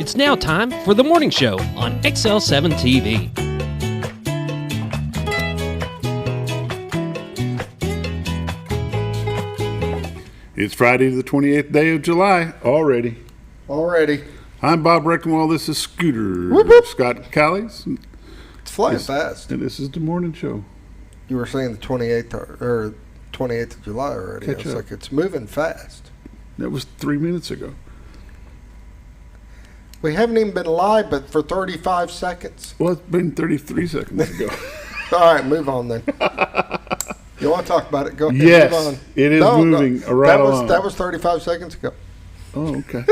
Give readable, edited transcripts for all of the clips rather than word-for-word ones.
It's now time for the morning show on XL7-TV. It's Friday, the 28th day of July already. I'm Bob Reckenwall. This is Scooter. Whoop, whoop. Scott Callies. It's flying fast. And this is the morning show. You were saying the 28th of July already. Catch It's up. like it's moving fast. That was 3 minutes ago. We haven't even been live but for 35 seconds. Well, it's been 33 seconds ago. All right, move on then. You want to talk about it? Go ahead. Yes, move on. it is moving right along. That was 35 seconds ago. Oh, okay.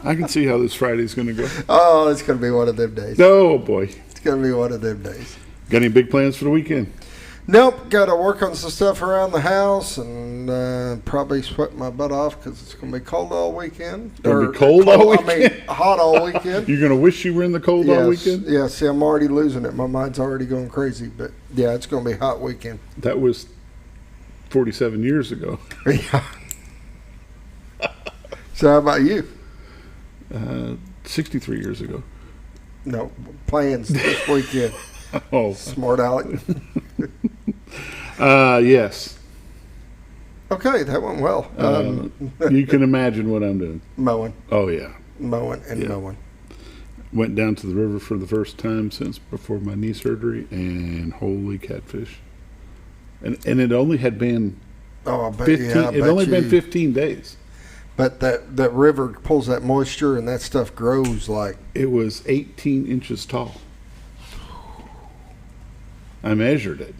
I can see how this Friday's going to go. Oh, it's going to be one of them days. Oh, boy. It's going to be one of them days. Got any big plans for the weekend? Nope, got to work on some stuff around the house and probably sweat my butt off because it's going to be cold all weekend. Going to be cold all weekend? I mean, hot all weekend. You're going to wish you were in the cold all weekend? Yeah, see, I'm already losing it. My mind's already going crazy. But, yeah, it's going to be a hot weekend. That was 47 years ago. Yeah. So how about you? 63 years ago. No, plans this weekend. Oh. Smart Alec. Yes. Okay, that went well. You can imagine what I'm doing. Mowing. Oh, yeah. Mowing and Yeah. mowing. Went down to the river for the first time since before my knee surgery, and holy catfish. And it only had been Oh, I bet 15, yeah, I it bet only you. been 15 days. But that river pulls that moisture and that stuff grows like. It was 18 inches tall. I measured it.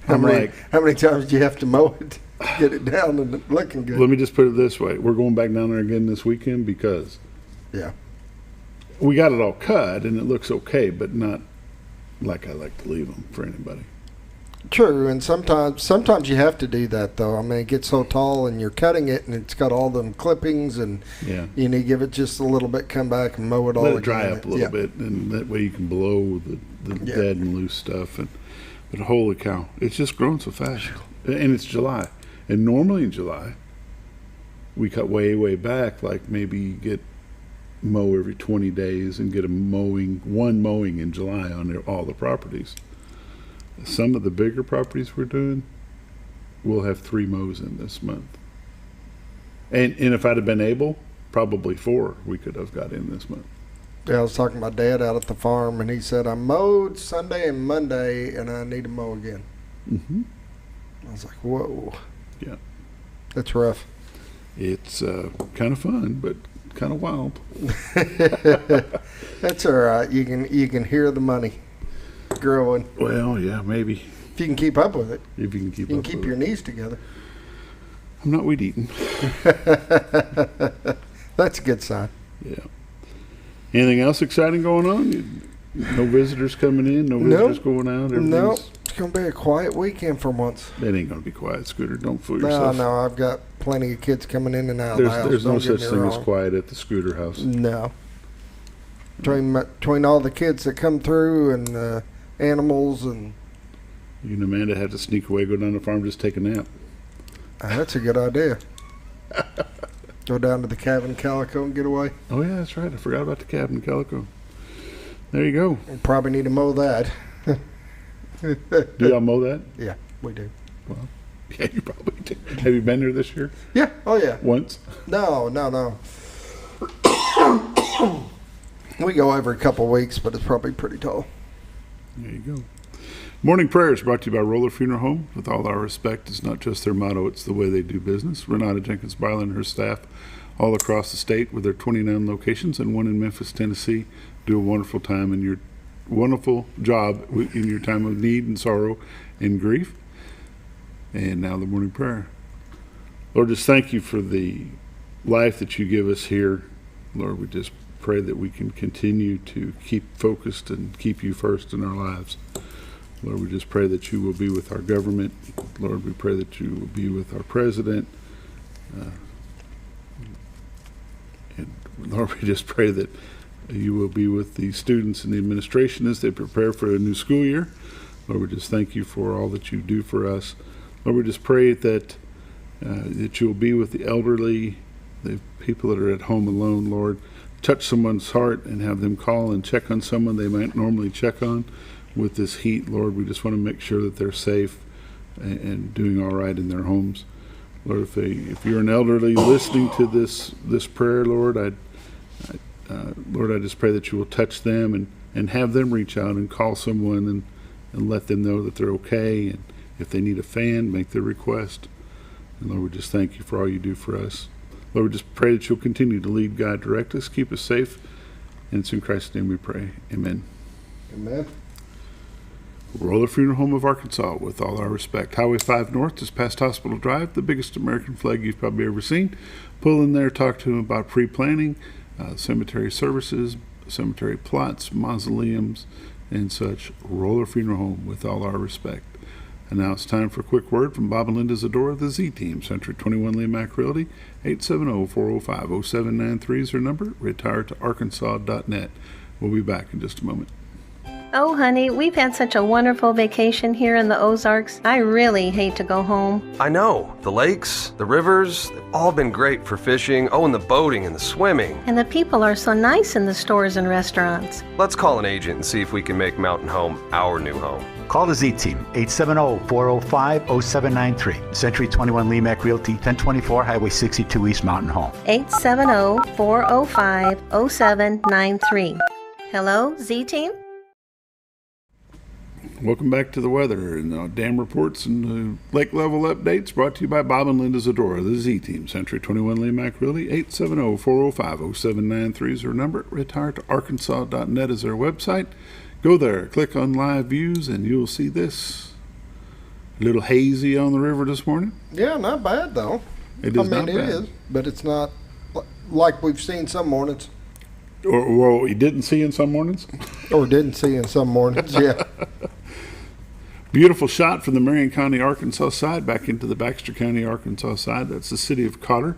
How many times do you have to mow it to get it down and looking good? Let me just put it this way. We're going back down there again this weekend because Yeah. we got it all cut and it looks okay, but not like I like to leave them for anybody. True, and sometimes you have to do that though. I mean, it gets so tall and you're cutting it and it's got all them clippings and Yeah. you need to give it just a little bit, come back and mow it all Let again. it dry up a little Yeah. bit, and that way you can blow the Yeah. dead and loose stuff. But holy cow, it's just growing so fast. And it's July. And normally in July, we cut way, way back, like maybe get mow every 20 days and get one mowing in July on all the properties. Some of the bigger properties we're doing, we'll have 3 mows in this month. And if I'd have been able, probably 4 we could have got in this month. Yeah, I was talking to my dad out at the farm, and he said, I mowed Sunday and Monday, and I need to mow again. Mm-hmm. I was like, whoa. Yeah. That's rough. It's kind of fun, but kind of wild. That's all right. You can hear the money growing. Well, yeah, maybe. If you can keep up with it. If you can keep You up can keep with your it. knees together. I'm not weed eating. That's a good sign. Yeah. Anything else exciting going on? No visitors coming in? No visitors going out? No, Everything's- it's going to be a quiet weekend for once. It ain't going to be quiet, Scooter. Don't fool No, yourself. no, I've got plenty of kids coming in and out of the house. There's no Don't get such me thing as wrong. quiet at the Scooter house. No. Between all the kids that come through and animals and You and Amanda had to sneak away, go down the farm, just take a nap. that's a good idea. Go down to the cabin Calico and get away. Oh, yeah, that's right. I forgot about the cabin calico. There you go. We probably need to mow that. Do y'all mow that? Yeah, we do. Well, yeah, you probably do. Have you been there this year? Yeah. Oh, yeah. Once? No. We go every couple of weeks, but it's probably pretty tall. There you go. Morning prayer is brought to you by Roller Funeral Home. With all our respect, it's not just their motto, it's the way they do business. Renata Jenkins Byler and her staff all across the state with their 29 locations and one in Memphis, Tennessee, do a wonderful time in your wonderful job in your time of need and sorrow and grief. And now the morning prayer. Lord, just thank you for the life that you give us here. Lord, we just pray that we can continue to keep focused and keep you first in our lives. Lord, we just pray that you will be with our government. Lord, we pray that you will be with our president. And Lord, we just pray that you will be with the students and the administration as they prepare for a new school year. Lord, we just thank you for all that you do for us. Lord, we just pray that that you'll be with the elderly, the people that are at home alone, Lord. Touch someone's heart and have them call and check on someone they might normally check on. With this heat, Lord, we just want to make sure that they're safe and doing all right in their homes. Lord, if you're an elderly listening to this prayer, Lord, Lord, I just pray that you will touch them and have them reach out and call someone and let them know that they're okay. And if they need a fan, make their request. And Lord, we just thank you for all you do for us. Lord, we just pray that you'll continue to lead, guide, direct us, keep us safe. And it's in Christ's name we pray. Amen. Amen. Roller Funeral Home of Arkansas, with all our respect. Highway 5 North is past Hospital Drive, the biggest American flag you've probably ever seen. Pull in there, talk to them about pre-planning, cemetery services, cemetery plots, mausoleums, and such. Roller Funeral Home, with all our respect. And now it's time for a quick word from Bob and Linda Zdora, the Z-Team, Century 21 LeMac Realty. 870-405-0793 is their number. retiredtoarkansas.net. We'll be back in just a moment. Oh, honey, we've had such a wonderful vacation here in the Ozarks. I really hate to go home. I know. The lakes, the rivers, they've all been great for fishing. Oh, and the boating and the swimming. And the people are so nice in the stores and restaurants. Let's call an agent and see if we can make Mountain Home our new home. Call the Z-Team, 870-405-0793. Century 21 LeMac Realty, 1024 Highway 62 East Mountain Home. 870-405-0793. Hello, Z-Team? Welcome back to the weather and dam reports and lake level updates brought to you by Bob and Linda Zdora, the Z-Team, Century 21 LeMac Realty. 870-405-0793 is their number. retiredtoarkansas.net is their website. Go there, click on live views, and you'll see this. A little hazy on the river this morning. Yeah, not bad though. It is not bad. It is, but it's not like we've seen some mornings. Or what we didn't see in some mornings. Or didn't see in some mornings, yeah. Beautiful shot from the Marion County, Arkansas side back into the Baxter County, Arkansas side. That's the city of Cotter.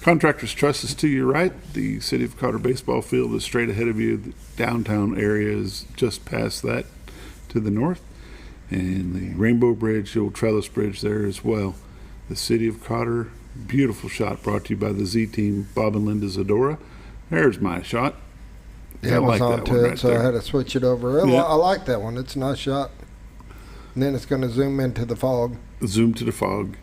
Contractors Trust is to your right. The city of Cotter baseball field is straight ahead of you. The downtown area is just past that to the north. And the Rainbow Bridge, the old trellis bridge there as well. The city of Cotter, beautiful shot brought to you by the Z-Team, Bob and Linda Zdora. There's my shot. Yeah, I was on to it, so there. I had to switch it over. Yeah. I like that one. It's a nice shot. And then it's going to zoom into the fog. Zoom to the fog.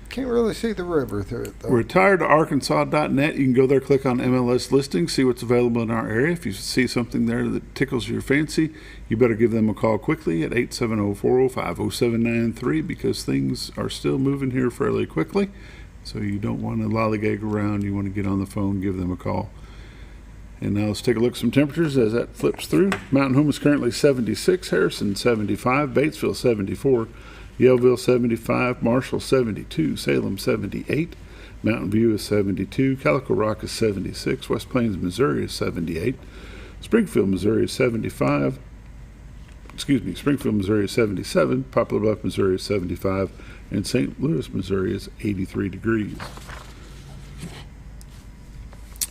Can't really see the river through it, though. retiredtoarkansas.net. You can go there, click on MLS listings, see what's available in our area. If you see something there that tickles your fancy, you better give them a call quickly at 870-405-0793 because things are still moving here fairly quickly. So you don't want to lollygag around. You want to get on the phone, give them a call. And now let's take a look at some temperatures as that flips through. Mountain Home is currently 76, Harrison 75, Batesville 74, Yellville 75, Marshall 72, Salem 78, Mountain View is 72, Calico Rock is 76, West Plains, Missouri is 78, Springfield, Missouri is 75, Springfield, Missouri is 77, Poplar Bluff, Missouri is 75, and St. Louis, Missouri is 83 degrees.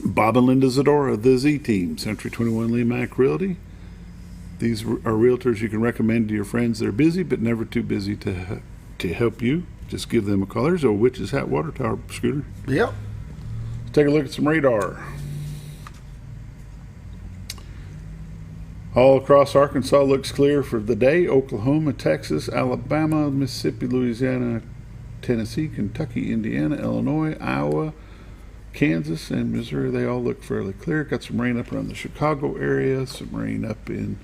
Bob and Linda Zdora, the Z-Team, Century 21 LeMac Realty. These are realtors you can recommend to your friends. They're busy, but never too busy to help you. Just give them a call. There's a Witch's Hat water tower, Scooter. Yep. Let's take a look at some radar. All across Arkansas looks clear for the day. Oklahoma, Texas, Alabama, Mississippi, Louisiana, Tennessee, Kentucky, Indiana, Illinois, Iowa, Kansas, and Missouri, they all look fairly clear. Got some rain up around the Chicago area, some rain up in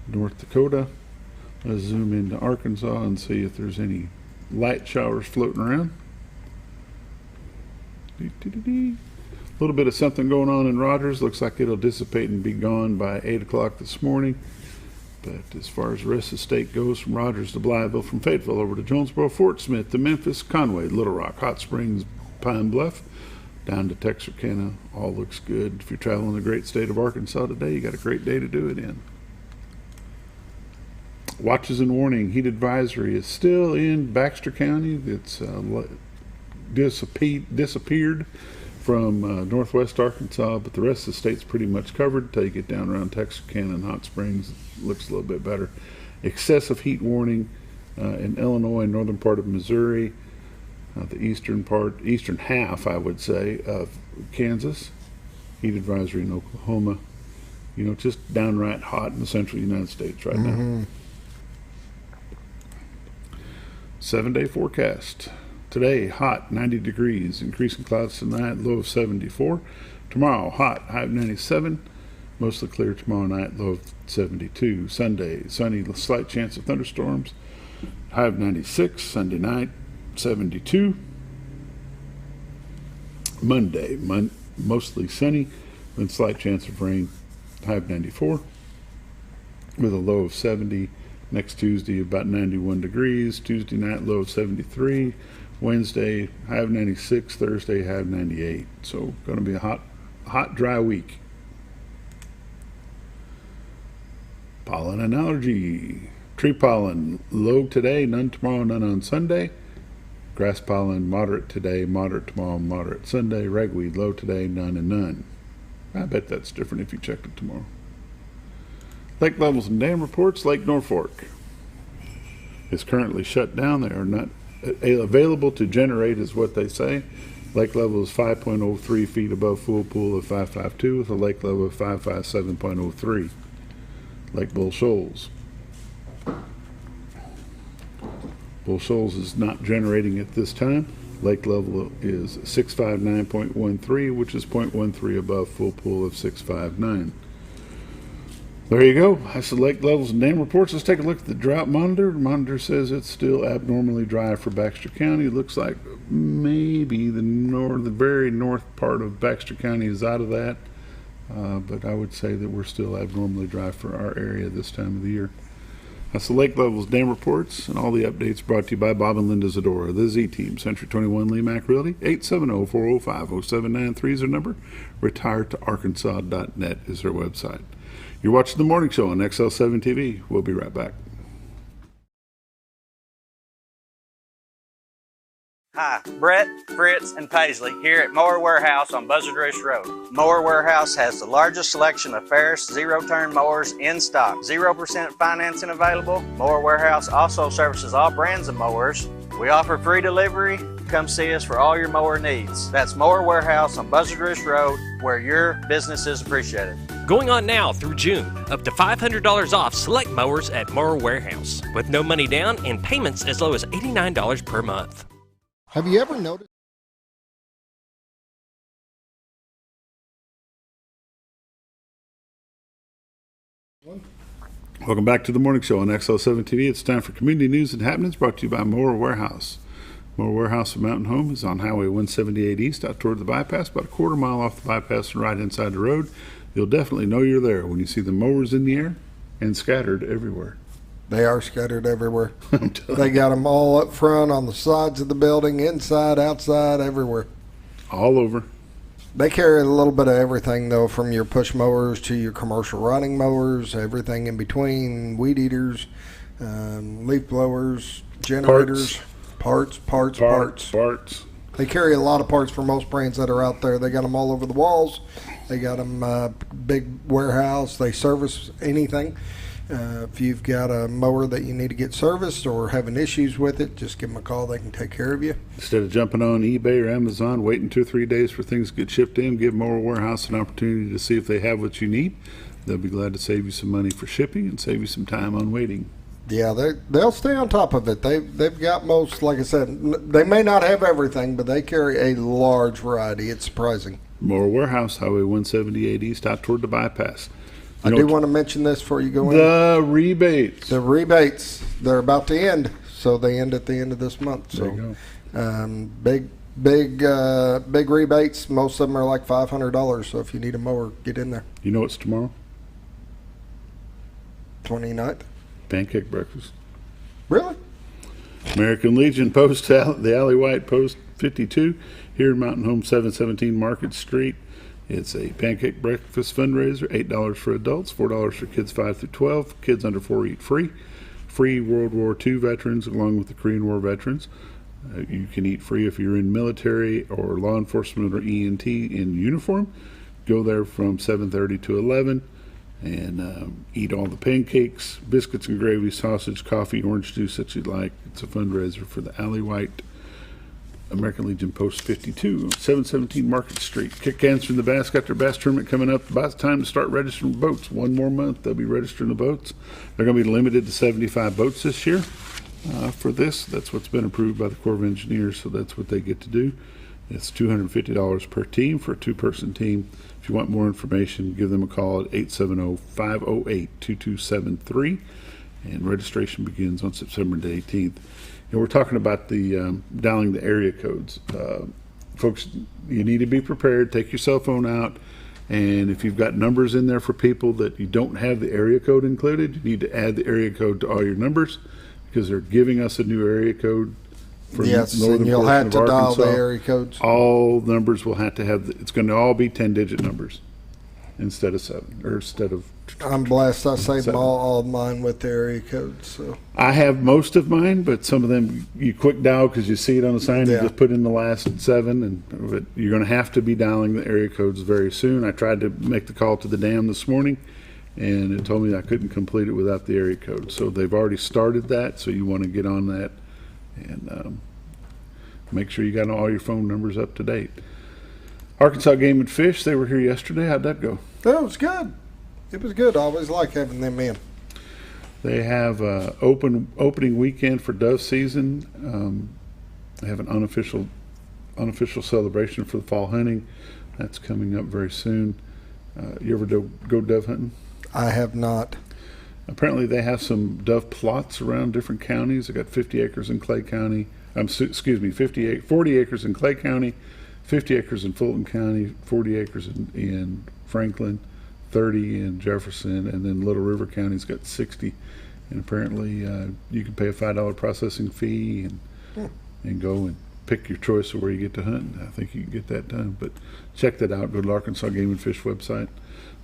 North Dakota. Let's zoom into Arkansas and see if there's any light showers floating around. A little bit of something going on in Rogers. Looks like it'll dissipate and be gone by 8 o'clock this morning. But as far as the rest of the state goes, from Rogers to Blytheville, from Fayetteville over to Jonesboro, Fort Smith to Memphis, Conway, Little Rock, Hot Springs, Pine Bluff, down to Texarkana, all looks good. If you're traveling the great state of Arkansas today, you got a great day to do it in. Watches and warning, heat advisory is still in Baxter County. It's disappeared from northwest Arkansas, but the rest of the state's pretty much covered until you get down around Texarkana and Hot Springs. It looks a little bit better. Excessive heat warning in Illinois, northern part of Missouri, the eastern half, I would say, of Kansas. Heat advisory in Oklahoma. Just downright hot in the central United States right now. 7-day forecast. Today, hot, 90 degrees, increasing clouds tonight, low of 74. Tomorrow, hot, high of 97. Mostly clear tomorrow night, low of 72. Sunday, sunny, slight chance of thunderstorms, high of 96. Sunday night, 72. Monday, mostly sunny, with slight chance of rain, high of 94, with a low of 70. Next Tuesday, about 91 degrees. Tuesday night, low of 73. Wednesday, high of 96. Thursday, high of 98. So, going to be a hot, dry week. Pollen and allergy. Tree pollen, low today, none tomorrow, none on Sunday. Grass pollen, moderate today, moderate tomorrow, moderate Sunday. Ragweed, low today, none and none. I bet that's different if you checked it tomorrow. Lake levels and dam reports. Lake Norfolk is currently shut down. They are not available to generate, is what they say. Lake level is 5.03 feet above full pool of 552 with a lake level of 557.03. Lake Bull Shoals. Bull Shoals is not generating at this time. Lake level is 659.13, which is 0.13 above full pool of 659. There you go. That's the lake levels and dam reports. Let's take a look at the drought monitor. The monitor says it's still abnormally dry for Baxter County. It looks like maybe the very north part of Baxter County is out of that. But I would say that we're still abnormally dry for our area this time of the year. That's the lake levels, dam reports, and all the updates brought to you by Bob and Linda Zdora, the Z-Team, Century 21 LeMac Realty. 870-405-0793 is their number. Retiredtoarkansas.net is their website. You're watching The Morning Show on XL7-TV. We'll be right back. Hi, Brett, Fritz, and Paisley here at Mower Warehouse on Buzzard Roost Road. Mower Warehouse has the largest selection of Ferris zero-turn mowers in stock. 0% financing available. Mower Warehouse also services all brands of mowers. We offer free delivery. Come see us for all your mower needs. That's Mower Warehouse on Buzzard Roost Road, where your business is appreciated. Going on now through June, up to $500 off select mowers at Mower Warehouse, with no money down and payments as low as $89 per month. Have you ever noticed? Welcome back to The Morning Show on XL7-TV. It's time for community news and happenings brought to you by Mower Warehouse. Mower Warehouse of Mountain Home is on Highway 178 East out toward the bypass, about a quarter mile off the bypass and right inside the road. You'll definitely know you're there when you see the mowers in the air and scattered everywhere. They are scattered everywhere. They got them all up front, on the sides of the building, inside, outside, everywhere. All over. They carry a little bit of everything, though, from your push mowers to your commercial riding mowers, everything in between, weed eaters, leaf blowers, generators, parts. They carry a lot of parts for most brands that are out there. They got them all over the walls. They got them big warehouse. They service anything. If you've got a mower that you need to get serviced or having issues with it, just give them a call. They can take care of you. Instead of jumping on eBay or Amazon, waiting 2 or 3 days for things to get shipped in, give Mower Warehouse an opportunity to see if they have what you need. They'll be glad to save you some money for shipping and save you some time on waiting. Yeah, they'll stay on top of it. They've got most, like I said, they may not have everything, but they carry a large variety. It's surprising. Mower Warehouse, Highway 178 East, out toward the bypass. I do want to mention this before you go in. The rebates. The rebates, they're about to end, so they end at the end of this month. So, there you go. Big rebates. Most of them are like $500. So if you need a mower, get in there. You know what's tomorrow? 29th. Pancake breakfast. Really? American Legion Post, the Alley White Post 52 here in Mountain Home 717 Market Street. It's a pancake breakfast fundraiser, $8 for adults, $4 for kids 5 through 12. Kids under 4 eat free. Free World War II veterans along with the Korean War veterans. You can eat free if you're in military or law enforcement or EMT in uniform. Go there from 7:30 to 11 and eat all the pancakes, biscuits and gravy, sausage, coffee, orange juice that you'd like. It's a fundraiser for the Alley White American Legion Post 52, 717 Market Street. Kick Cans from the Bass got their bass tournament coming up. About time to start registering boats. One more month, they'll be registering the boats. They're going to be limited to 75 boats this year for this. That's what's been approved by the Corps of Engineers, so that's what they get to do. It's $250 per team for a two-person team. If you want more information, give them a call at 870-508-2273, and registration begins on September the 18th. And we're talking about the dialing the area codes. Folks, you need to be prepared. Take your cell phone out, and if you've got numbers in there for people that you don't have the area code included, you need to add the area code to all your numbers, because they're giving us a new area code for northern and you'll portion have to of dial Arkansas. the area codes. All numbers will have to have, it's going to all be 10-digit numbers instead of 7, or instead of. I'm blessed. I saved 7. all of mine with the area codes. So I have most of mine, but some of them you quick dial because you see it on the sign. You Yeah. just put in the last 7, but you're going to have to be dialing the area codes very soon. I tried to make the call to the dam this morning, and it told me I couldn't complete it without the area code. So they've already started that, so you want to get on that and make sure you got all your phone numbers up to date. Arkansas Game and Fish, they were here yesterday. How'd that go? that was good. It was good. I always like having them in. They have opening weekend for dove season. They have an unofficial celebration for the fall hunting. That's coming up very soon. You ever go dove hunting? I have not. Apparently they have some dove plots around different counties. They got 50 acres in Clay County. 40 acres in Clay County, 50 acres in Fulton County, 40 acres in Franklin, 30 in Jefferson, and then Little River County's got 60. And apparently you can pay a $5 processing fee and go and pick your choice of where you get to hunt. I think you can get that done. But check that out. Go to the Arkansas Game and Fish website.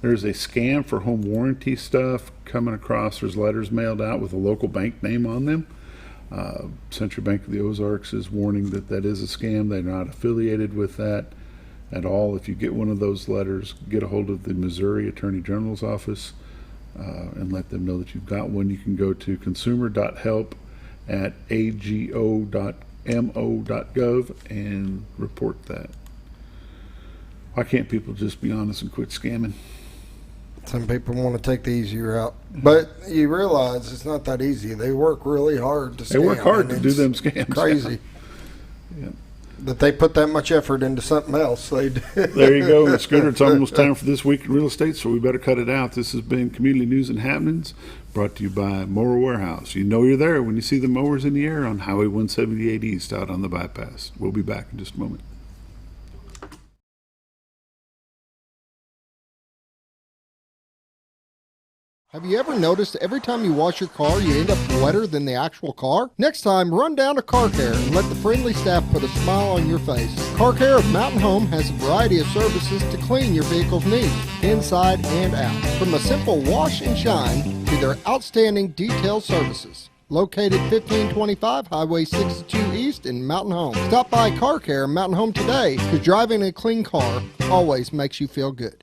There's a scam for home warranty stuff coming across. There's letters mailed out with a local bank name on them. Central Bank of the Ozarks is warning that is a scam. They're not affiliated with that at all. If you get one of those letters, get a hold of the Missouri Attorney General's office and let them know that you've got one. You can go to consumer.help@ago.mo.gov and report that. Why can't people just be honest and quit scamming? Some people want to take the easier route, but you realize it's not that easy. They work really hard to scam. They work hard to and do it's them scams. Crazy. Yeah. That they put that much effort into something else. They do. There you go, Scooter. It's almost time for This Week in Real Estate, so we better cut it out. This has been Community News and Happenings, brought to you by Mower Warehouse. You know you're there when you see the mowers in the air on Highway 178 East out on the bypass. We'll be back in just a moment. Have you ever noticed every time you wash your car, you end up wetter than the actual car? Next time, run down to Car Care and let the friendly staff put a smile on your face. Car Care of Mountain Home has a variety of services to clean your vehicle's needs, inside and out. From a simple wash and shine to their outstanding detail services. Located 1525 Highway 62 East in Mountain Home. Stop by Car Care Mountain Home today, because driving a clean car always makes you feel good.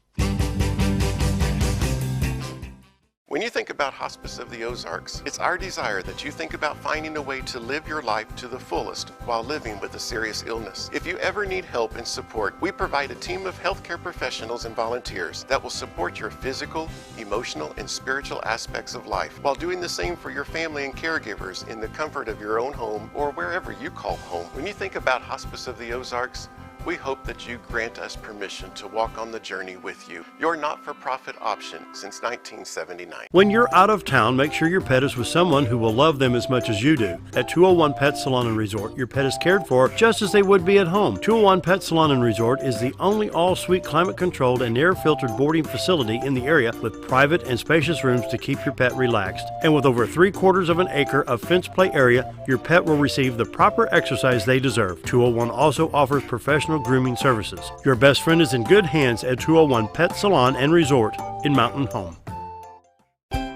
When you think about Hospice of the Ozarks, it's our desire that you think about finding a way to live your life to the fullest while living with a serious illness. If you ever need help and support, we provide a team of healthcare professionals and volunteers that will support your physical, emotional, and spiritual aspects of life while doing the same for your family and caregivers in the comfort of your own home or wherever you call home. When you think about Hospice of the Ozarks, we hope that you grant us permission to walk on the journey with you. Your not-for-profit option since 1979. When you're out of town, make sure your pet is with someone who will love them as much as you do. At 201 Pet Salon and Resort, your pet is cared for just as they would be at home. 201 Pet Salon and Resort is the only all-suite climate-controlled and air-filtered boarding facility in the area with private and spacious rooms to keep your pet relaxed. And with over 3/4 of an acre of fenced play area, your pet will receive the proper exercise they deserve. 201 also offers professional grooming services. Your best friend is in good hands at 201 Pet Salon and Resort in Mountain Home.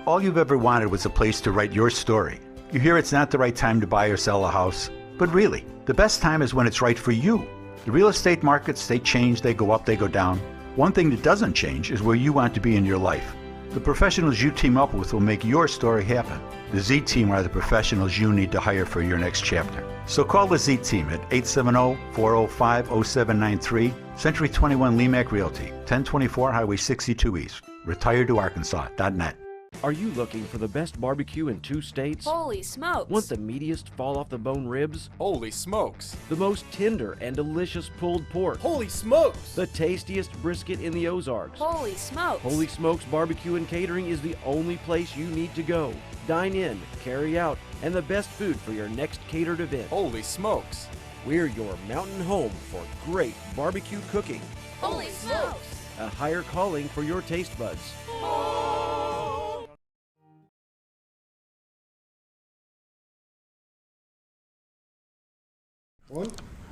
All you've ever wanted was a place to write your story. You hear it's not the right time to buy or sell a house, but really, the best time is when it's right for you. The real estate markets, they change, they go up, they go down. One thing that doesn't change is where you want to be in your life. The professionals you team up with will make your story happen. The Z Team are the professionals you need to hire for your next chapter. So call the Z Team at 870-405-0793, Century 21 LeMac Realty, 1024 Highway 62 East, retiredtoarkansas.net. Are you looking for the best barbecue in 2 states? Holy smokes! Want the meatiest fall-off-the-bone ribs? Holy smokes! The most tender and delicious pulled pork? Holy smokes! The tastiest brisket in the Ozarks? Holy smokes! Holy Smokes Barbecue and Catering is the only place you need to go. Dine in, carry out, and the best food for your next catered event. Holy smokes! We're your mountain home for great barbecue cooking. Holy smokes! A higher calling for your taste buds.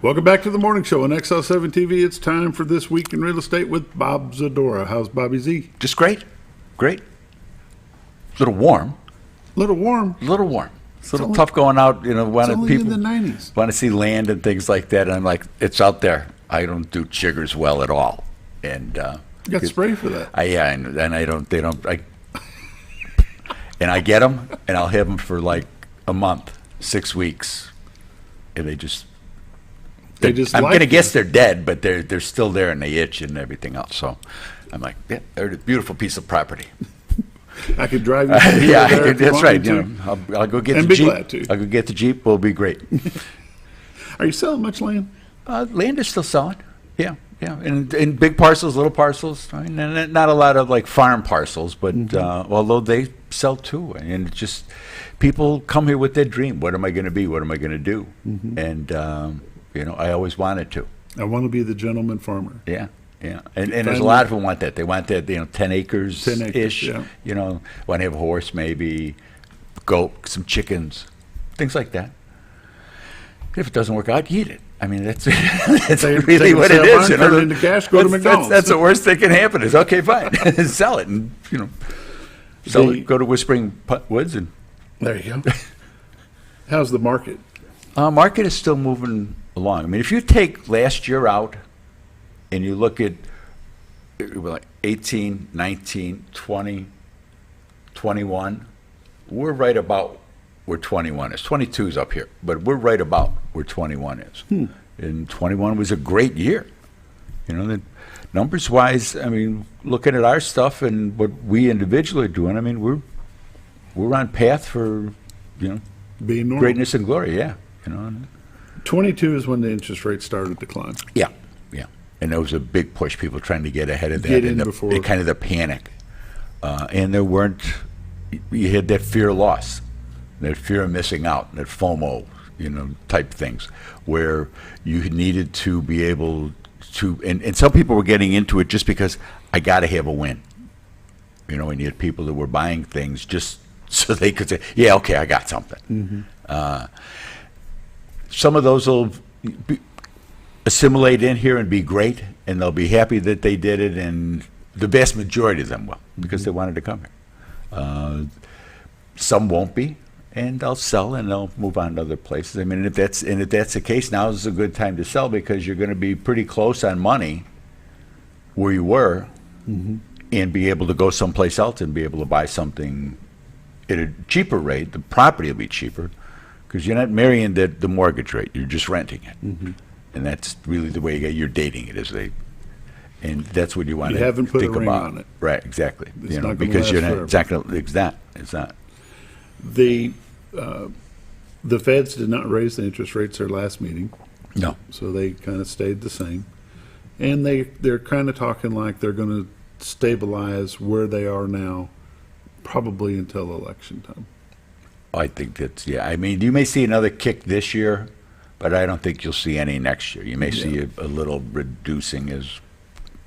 Welcome back to the morning show on XL7-TV. It's time for This Week in Real Estate with Bob Zdora. How's Bobby Z? Just great. Great. A little warm. Little warm. A little warm. It's a little tough going out, It's only people in the 90s. want to see land and things like that. And I'm like, it's out there. I don't do chiggers well at all. And You got spray for that. and I get them and I'll have them for like a month, 6 weeks. And I'm going to guess they're dead, but they're still there and they itch and everything else. So I'm like, yeah, they're a beautiful piece of property. I could drive you. Yeah, that's right. I'll go get the Jeep. Glad to. I'll go get the Jeep. Will be great. Are you selling much land? Land is still selling. Yeah, and in big parcels, little parcels. I mean, not a lot of like farm parcels, but although they sell too, and it's just people come here with their dream. What am I going to be? What am I going to do? And I always wanted to. I want to be the gentleman farmer. Yeah. Yeah, and there's a lot of them want that. They want that, 10 acres ish. Yeah. Want to have a horse, maybe, goat, some chickens, things like that. If it doesn't work out, you eat it. I mean, that's really what it is. Turn it into cash, go to McDonald's. That's the worst that can happen. Is okay, fine, sell it, and sell it. Go to Whispering Woods, and there you go. How's the market? Market is still moving along. I mean, if you take last year out, and you look at like 18, 19, 20, 21, we're right about where 21 is. 22 is up here, but we're right about where 21 is. And 21 was a great year. The numbers-wise, I mean, looking at our stuff and what we individually are doing, I mean, we're on path for, being normal. Greatness and glory, yeah. 22 is when the interest rates started to climb. Yeah. And there was a big push, people trying to get ahead of that. Get in before. Kind of the panic. And there weren't, you had that fear of loss, that fear of missing out, that FOMO, type things, where you needed to be able to, and some people were getting into it just because I got to have a win. And you had people that were buying things just so they could say, yeah, okay, I got something. Some of those will assimilate in here and be great, and they'll be happy that they did it, and the vast majority of them will, because they wanted to come here. Some won't be, and they'll sell and they'll move on to other places. I mean, if that's the case, now is a good time to sell, because you're going to be pretty close on money where you were, and be able to go someplace else and be able to buy something at a cheaper rate. The property will be cheaper, because you're not marrying the mortgage rate, you're just renting it. And that's really the way you're dating it, and that's what you want to think about. You haven't put a ring on it. Right, exactly. It's not because you're not forever. exactly, it's not. The Feds did not raise the interest rates their last meeting. No. So they kind of stayed the same. And they're kind of talking like they're going to stabilize where they are now, probably until election time. I think that's, I mean, you may see another kick this year, but I don't think you'll see any next year. You may see a little reducing as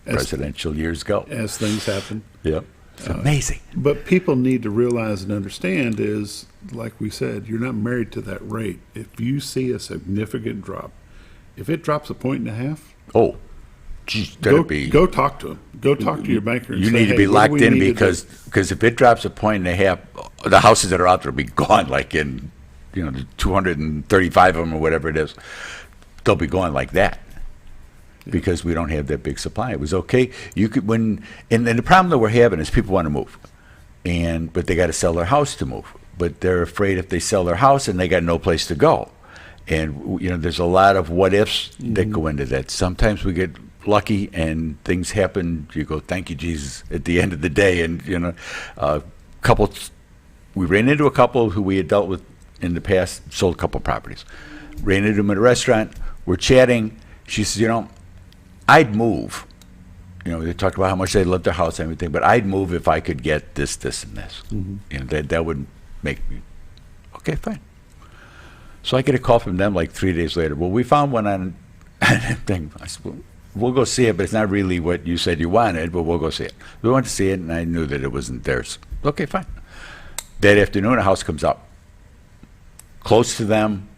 presidential years go. As things happen. Yep. It's amazing. But people need to realize and understand is, like we said, you're not married to that rate. If you see a significant drop, if it drops 1.5 points, go talk to them. Go talk to your banker. And you say, need to be locked in, because if it drops 1.5 points, the houses that are out there will be gone, like in the 235 of them or whatever it is. They'll be going like that. Because we don't have that big supply. It was okay. You could and the problem that we're having is people want to move. but they got to sell their house to move. But they're afraid if they sell their house and they got no place to go. And, there's a lot of what ifs that go into that. Sometimes we get lucky and things happen. You go, thank you, Jesus, at the end of the day. And, we ran into a couple who we had dealt with in the past, sold a couple properties. Ran into them at a restaurant. We're chatting. She says, I'd move. They talked about how much they loved their house and everything, but I'd move if I could get this, this, and this. That would make me, okay, fine. So I get a call from them like 3 days later. Well, we found one on thing. I said, well, we'll go see it, but it's not really what you said you wanted, but we'll go see it. We went to see it, and I knew that it wasn't theirs. Okay, fine. That afternoon, a house comes up. Close to them,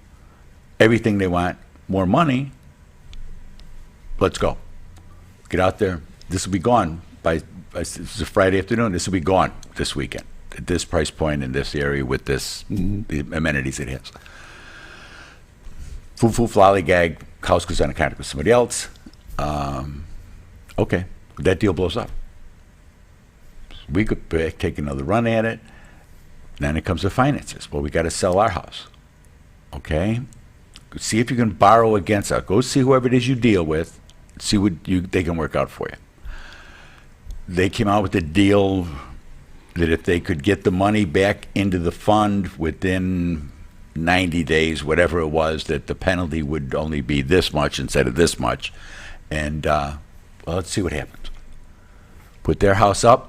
everything they want, more money. Let's go. Get out there. This will be gone it's a Friday afternoon. This will be gone this weekend at this price point in this area with this, the amenities it has. Foo-foo, lollygag, house goes on a contract with somebody else. Okay, that deal blows up. We could take another run at it. Then it comes to finances. Well, we got to sell our house. Okay? See if you can borrow against us. Go see whoever it is you deal with. See what they can work out for you. They came out with a deal that if they could get the money back into the fund within 90 days, whatever it was, that the penalty would only be this much instead of this much. And, let's see what happens. Put their house up.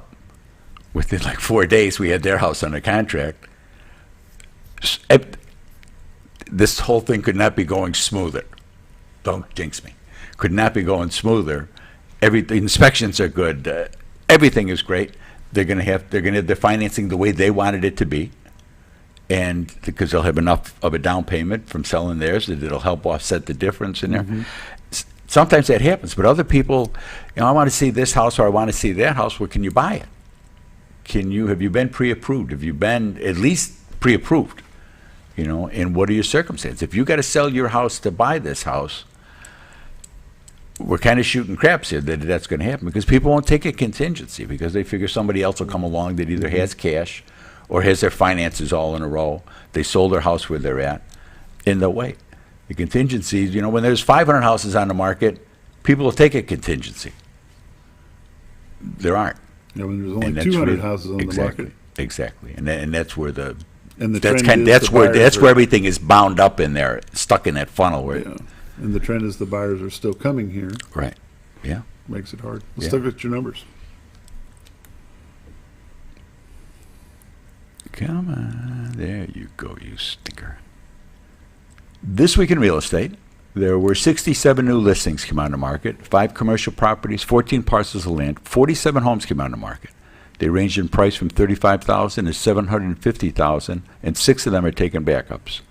Within like 4 days, we had their house under contract. This whole thing could not be going smoother. Don't jinx me. Could not be going smoother. The inspections are good. Everything is great. They're going to have their financing the way they wanted it to be, and because they'll have enough of a down payment from selling theirs that it'll help offset the difference in there. Sometimes that happens, but other people, I want to see this house or I want to see that house. Well, can you buy it? Have you been pre-approved? Have you been at least pre-approved? And what are your circumstances? If you got to sell your house to buy this house, we're kind of shooting craps here that that's going to happen because people won't take a contingency because they figure somebody else will come along that either has cash or has their finances all in a row. They sold their house where they're at, and they'll wait. The contingencies, when there's 500 houses on the market, people will take a contingency. There aren't. When there's only 200 houses on the market. Exactly, and that's where that's where everything is bound up in there, stuck in that funnel. And the trend is the buyers are still coming here. Right. Yeah. Makes it hard. Let's look at your numbers. Come on, there you go, you stinker. This week in real estate, there were 67 new listings came on the market, 5 commercial properties, 14 parcels of land, 47 homes came on the market. They ranged in price from $35,000 to $750,000, and 6 of them are taking backups.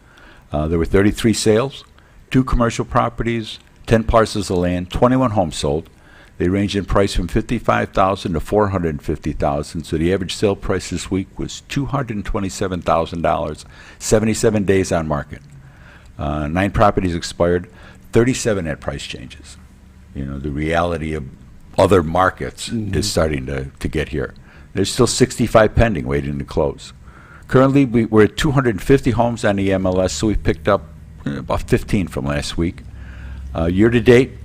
There were 33 sales, 2 commercial properties, 10 parcels of land, 21 homes sold. They range in price from $55,000 to $450,000. So the average sale price this week was $227,000, 77 days on market. 9 properties expired, 37 had price changes. The reality of other markets is starting to get here. There's still 65 pending waiting to close. Currently, we're at 250 homes on the MLS, so we've picked up about 15 from last week. Year to date,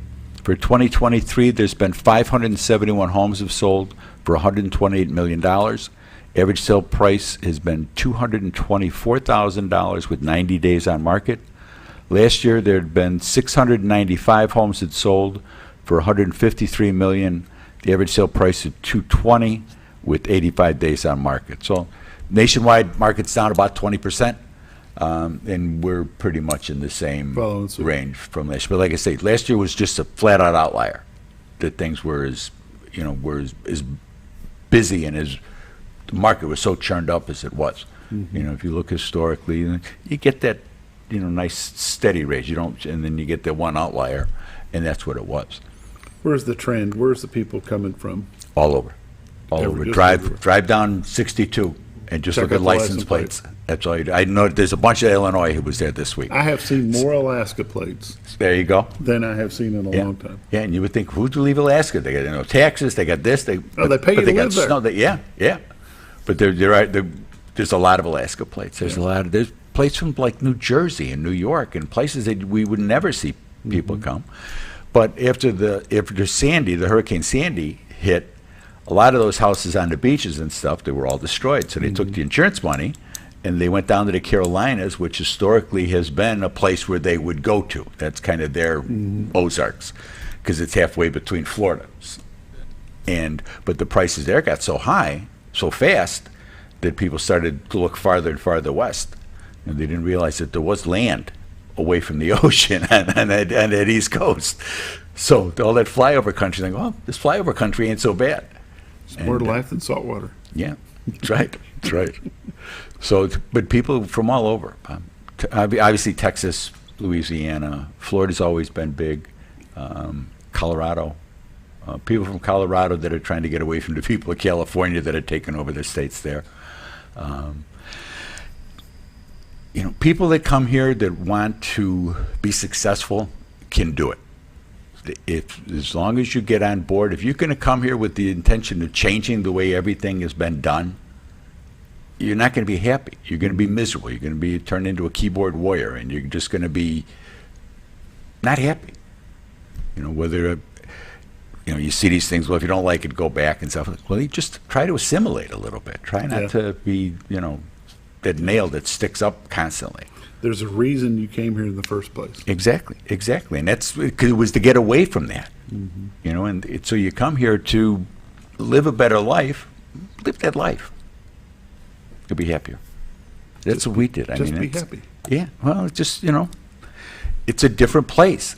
for 2023, there's been 571 homes have sold for $128 million. Average sale price has been $224,000 with 90 days on market. Last year, there had been 695 homes that sold for $153 million. The average sale price is $220 with 85 days on market. So nationwide, market's down about 20%. And we're pretty much in the same range from last year. But like I say, last year was just a flat-out outlier. That things were as busy and as the market was so churned up as it was. If you look historically, you get that nice steady rate. And then you get that one outlier, and that's what it was. Where's the trend? Where's the people coming from? All over. Drive down 62 and just look at license plates. That's all you do. I know there's a bunch of Illinois who was there this week. I have seen more Alaska plates. There you go. Than I have seen in a long time. Yeah, and you would think, who'd leave Alaska? They got taxes. They got this. They pay you to live there. Snow. Yeah. But there's a lot of Alaska plates. There's plates from like New Jersey and New York and places that we would never see people come. But after Sandy, the Hurricane Sandy hit, a lot of those houses on the beaches and stuff, they were all destroyed. So they took the insurance money and they went down to the Carolinas, which historically has been a place where they would go to. That's kind of their Ozarks, because it's halfway between Florida. But the prices there got so high, so fast, that people started to look farther and farther west. And they didn't realize that there was land away from the ocean on that East Coast. So all that flyover country, they go, oh, this flyover country ain't so bad. It's more to life than saltwater. Yeah, that's right. That's right. So, but people from all over, obviously Texas, Louisiana, Florida's always been big, Colorado. People from Colorado that are trying to get away from the people of California that are taking over their states there. People that come here that want to be successful can do it. As long as you get on board, if you're going to come here with the intention of changing the way everything has been done, you're not going to be happy. You're going to be miserable. You're going to be turned into a keyboard warrior, and you're just going to be not happy. Whether you see these things, well, if you don't like it, go back and stuff. Well, you just try to assimilate a little bit. Try not to be, that nail that sticks up constantly. There's a reason you came here in the first place. Exactly. And that's because it was to get away from that. And so you come here to live a better life. Live that life. You'll be happier. That's what we did. Be happy. Yeah. Well, it's just, it's a different place.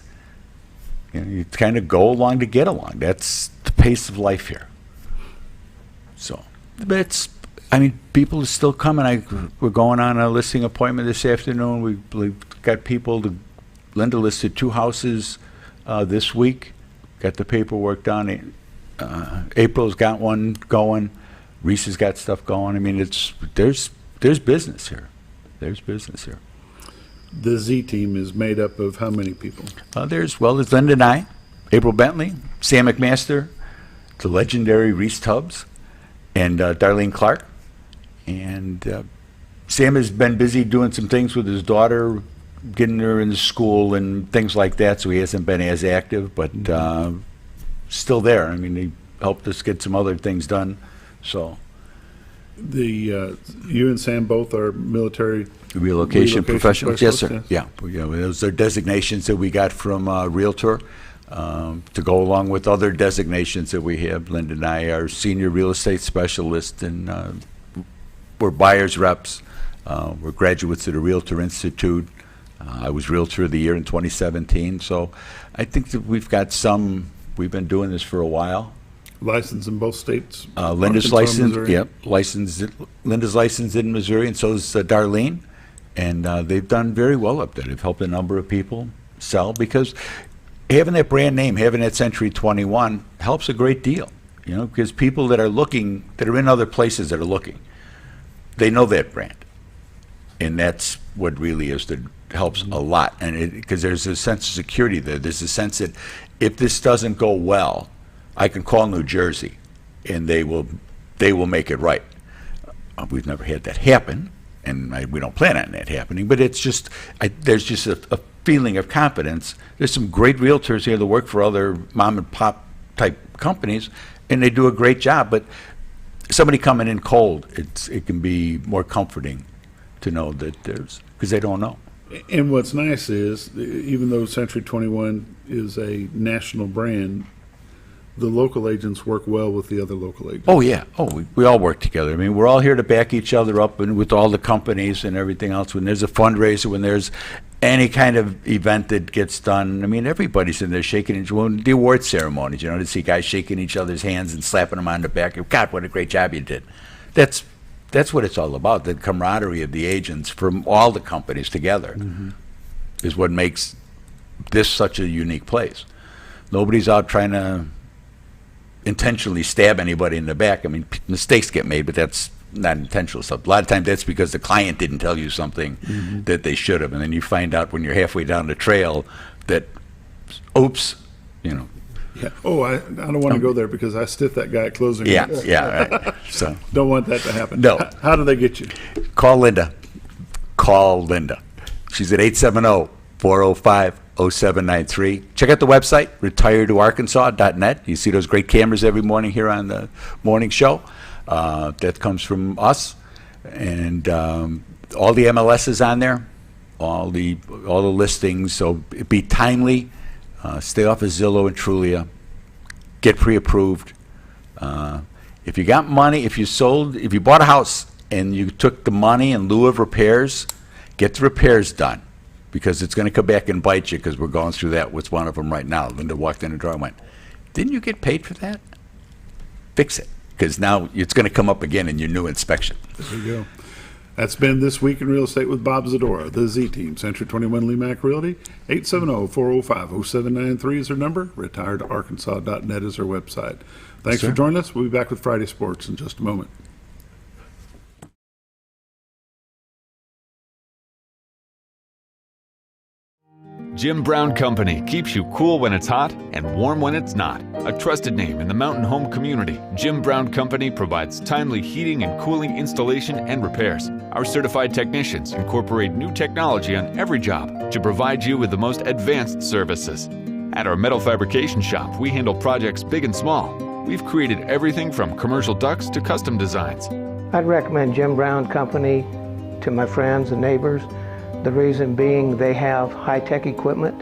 You kind of go along to get along. That's the pace of life here. So, but people are still coming. We're going on a listing appointment this afternoon. We've got people. Linda listed 2 houses this week. Got the paperwork done. April's got one going. Reese has got stuff going. There's business here. There's business here. The Z team is made up of how many people? There's Linda and I, April Bentley, Sam McMaster, the legendary Reese Tubbs, and Darlene Clark. And Sam has been busy doing some things with his daughter, getting her into school and things like that, so he hasn't been as active, but still there. He helped us get some other things done. So you and Sam both are military relocation professionals. Yes, sir. Yeah. Those are designations that we got from Realtor to go along with other designations that we have. Linda and I are senior real estate specialists, and we're buyers reps. We're graduates of the Realtor Institute. I was Realtor of the Year in 2017. So I think that we've been doing this for a while. Licensed in both states? Linda's licensed, yep. Linda's licensed in Missouri, and so is Darlene. And they've done very well up there. They've helped a number of people sell, because having that brand name, having that Century 21 helps a great deal. Because people that are looking, that are in other places that are looking, they know that brand. And that's what really helps a lot. And because there's a sense of security there. There's a sense that if this doesn't go well, I can call New Jersey, and they will make it right. We've never had that happen, and we don't plan on that happening. But it's just there's just a feeling of confidence. There's some great realtors here that work for other mom and pop type companies, and they do a great job. But somebody coming in cold, it can be more comforting to know that because they don't know. And what's nice is, even though Century 21 is a national brand, the local agents work well with the other local agents. Oh, yeah. We all work together. We're all here to back each other up, and with all the companies and everything else. When there's a fundraiser, when there's any kind of event that gets done, everybody's in there shaking each other. The award ceremonies, to see guys shaking each other's hands and slapping them on the back. God, what a great job you did. That's what it's all about. The camaraderie of the agents from all the companies together is what makes this such a unique place. Nobody's out trying to intentionally stab anybody in the back. Mistakes get made, but that's not intentional stuff. A lot of times that's because the client didn't tell you something that they should have, and then you find out when you're halfway down the trail that, oops, you Yeah. Oh, I don't want to go there because I stiffed that guy at closing. Yeah, minutes. yeah, right. So Don't want that to happen. No. How do they get you? call Linda. Call Linda. She's at 870-405-0793. Check out the website, retiredtoarkansas.net. You see those great cameras every morning here on the morning show. That comes from us. And all the MLS is on there, all the listings. So be timely. Stay off of Zillow and Trulia. Get pre-approved. If you got money, if you bought a house and you took the money in lieu of repairs, get the repairs done, because it's going to come back and bite you, because we're going through that with one of them right now. Linda walked in the door and went, "Didn't you get paid for that?" Fix it, because now it's going to come up again in your new inspection. There you go. That's been This Week in Real Estate with Bob Zdora, the Z-Team, Century 21 LeMac Realty. 870-405-0793 is their number. retiredtoarkansas.net is their website. Thanks for joining us. We'll be back with Friday Sports in just a moment. Jim Brown Company keeps you cool when it's hot and warm when it's not. A trusted name in the mountain home community, Jim Brown Company provides timely heating and cooling installation and repairs. Our certified technicians incorporate new technology on every job to provide you with the most advanced services. At our metal fabrication shop, we handle projects big and small. We've created everything from commercial ducts to custom designs. I'd recommend Jim Brown Company to my friends and neighbors. The reason being, they have high-tech equipment.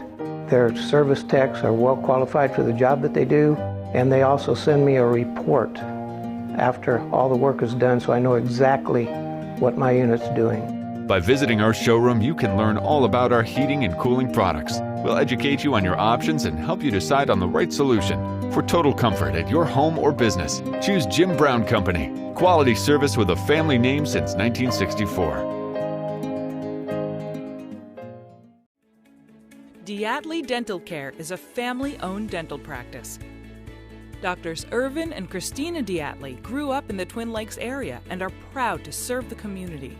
Their service techs are well qualified for the job that they do, and they also send me a report after all the work is done, so I know exactly what my unit's doing. By visiting our showroom, you can learn all about our heating and cooling products. We'll educate you on your options and help you decide on the right solution. For total comfort at your home or business, choose Jim Brown Company. Quality service with a family name since 1964. Diatley Dental Care is a family-owned dental practice. Doctors Irvin and Christina Diatley grew up in the Twin Lakes area and are proud to serve the community.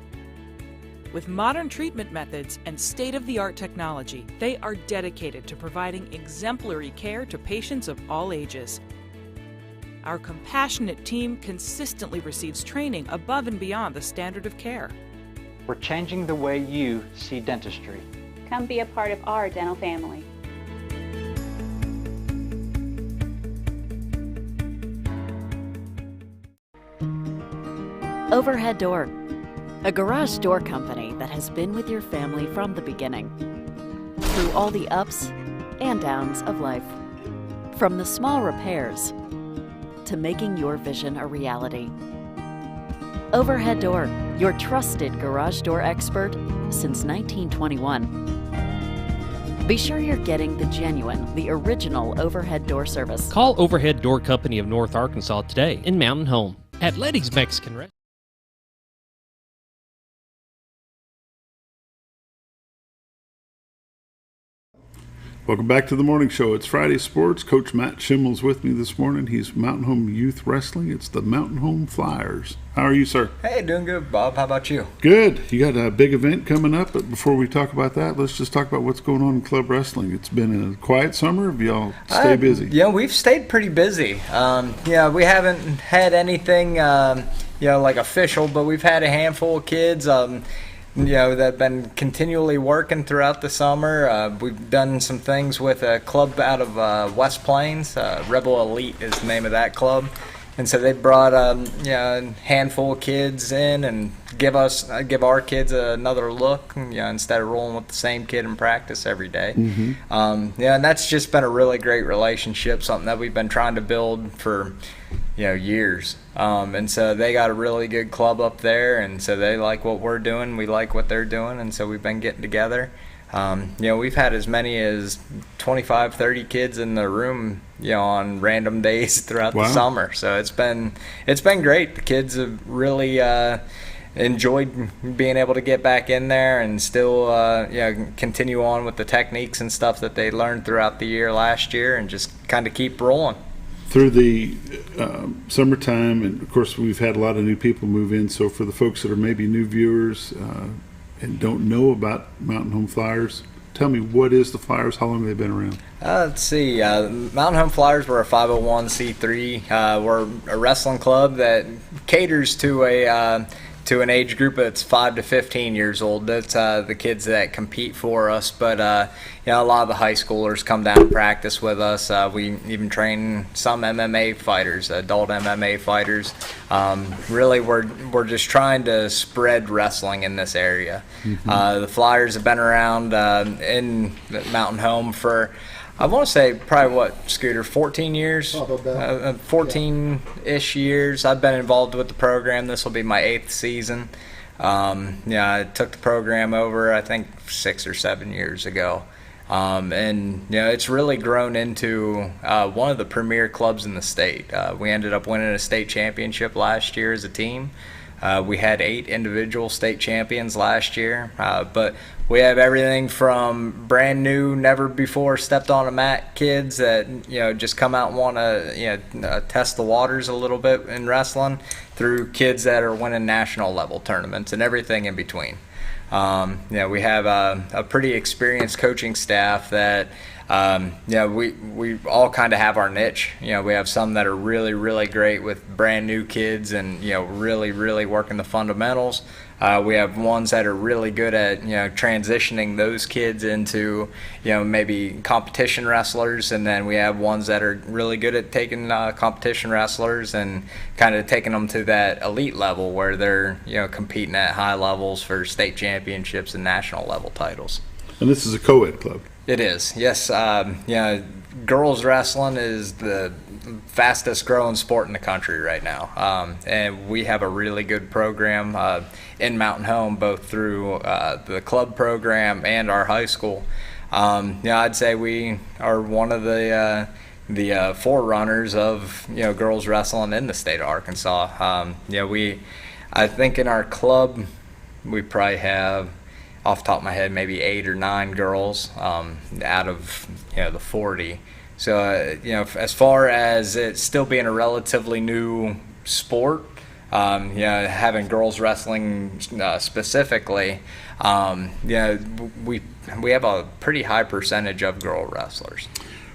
With modern treatment methods and state-of-the-art technology, they are dedicated to providing exemplary care to patients of all ages. Our compassionate team consistently receives training above and beyond the standard of care. We're changing the way you see dentistry. Come be a part of our dental family. Overhead Door, a garage door company that has been with your family from the beginning, through all the ups and downs of life. From the small repairs to making your vision a reality. Overhead Door, your trusted garage door expert since 1921. Be sure you're getting the genuine, the original overhead door service. Call Overhead Door Company of North Arkansas today in Mountain Home at Letty's Mexican Restaurant. Welcome back to the morning show. It's Friday Sports. Coach Matt Shimmel's with me this morning. He's Mountain Home Youth Wrestling. It's the Mountain Home Flyers. How are you, sir? Hey, doing good, Bob. How about you? Good. You got a big event coming up, but before we talk about that, let's just talk about what's going on in club wrestling. It's been a quiet summer. Have y'all stay busy? Yeah, we've stayed pretty busy. Yeah, we haven't had anything, like official, but we've had a handful of kids. That have been continually working throughout the summer. We've done some things with a club out of West Plains. Rebel Elite is the name of that club. And so they brought a handful of kids in and give our kids another look, instead of rolling with the same kid in practice every day. Mm-hmm. And that's just been a really great relationship, something that we've been trying to build for years. And so they got a really good club up there, and so they like what we're doing, we like what they're doing, and so we've been getting together. We've had as many as 25, 30 kids in the room, on random days throughout the summer. So it's been great. The kids have really enjoyed being able to get back in there and still continue on with the techniques and stuff that they learned throughout the year last year, and just kind of keep rolling. Through the summertime, and of course we've had a lot of new people move in, so for the folks that are maybe new viewers and don't know about Mountain Home Flyers, tell me, what is the Flyers? How long have they been around? Let's see. Mountain Home Flyers, we're a 501c3. We're a wrestling club that caters to an age group that's 5 to 15 years old. That's the kids that compete for us. But a lot of the high schoolers come down and practice with us. We even train some MMA fighters, adult MMA fighters. Really, we're just trying to spread wrestling in this area. The Flyers have been around in Mountain Home for, I want to say, probably Scooter, 14 years? 14-ish years. I've been involved with the program. This will be my 8th season. I took the program over, I think, 6 or 7 years ago. It's really grown into one of the premier clubs in the state. We ended up winning a state championship last year as a team. We had 8 individual state champions last year, but we have everything from brand new, never before stepped on a mat kids that just come out and want to test the waters a little bit in wrestling, through kids that are winning national level tournaments and everything in between. We have a pretty experienced coaching staff that we all kind of have our niche. We have some that are really, really great with brand new kids and really, really working the fundamentals. We have ones that are really good at transitioning those kids into maybe competition wrestlers, and then we have ones that are really good at taking competition wrestlers and kind of taking them to that elite level where they're competing at high levels for state championships and national level titles. And this is a co-ed club. It is, yes. Girls wrestling is the fastest growing sport in the country right now, and we have a really good program in Mountain Home, both through the club program and our high school. I'd say we are one of the forerunners of girls wrestling in the state of Arkansas. I think in our club we probably have, off the top of my head, maybe 8 or 9 girls out of the 40. So as far as it still being a relatively new sport, having girls wrestling specifically, we have a pretty high percentage of girl wrestlers.